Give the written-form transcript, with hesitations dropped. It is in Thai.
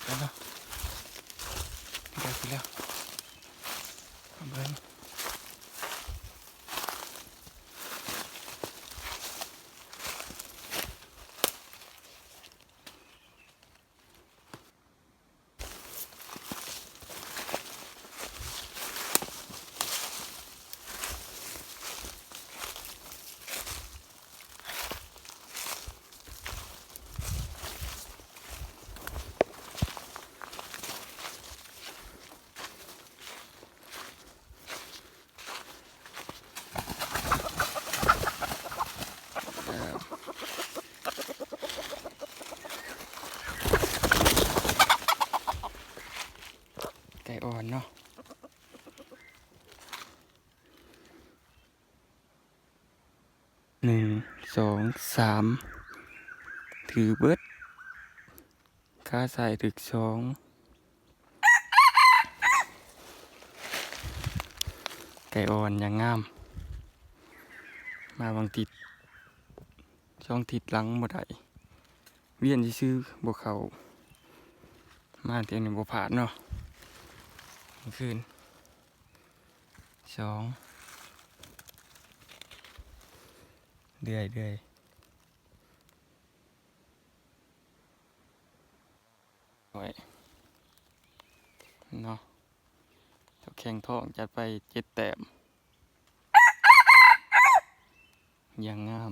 แล้วเนาะได้ไปแล้วเอาเบิ้งไก่อ่อนเนาะ1 2 3ถือเบิดขาใส่ถึก2ไก่อ่อนอย่างงามมาบางติดช่องติดหลังบ่ได้เวียนซื้อบ่เขามาเที่ยวนี้บ่ผ่านเนาะคืน2เรื่อยโอ้ยเนาะเจ้าแข่งทองจัดไป7 แต้มอย่างงาม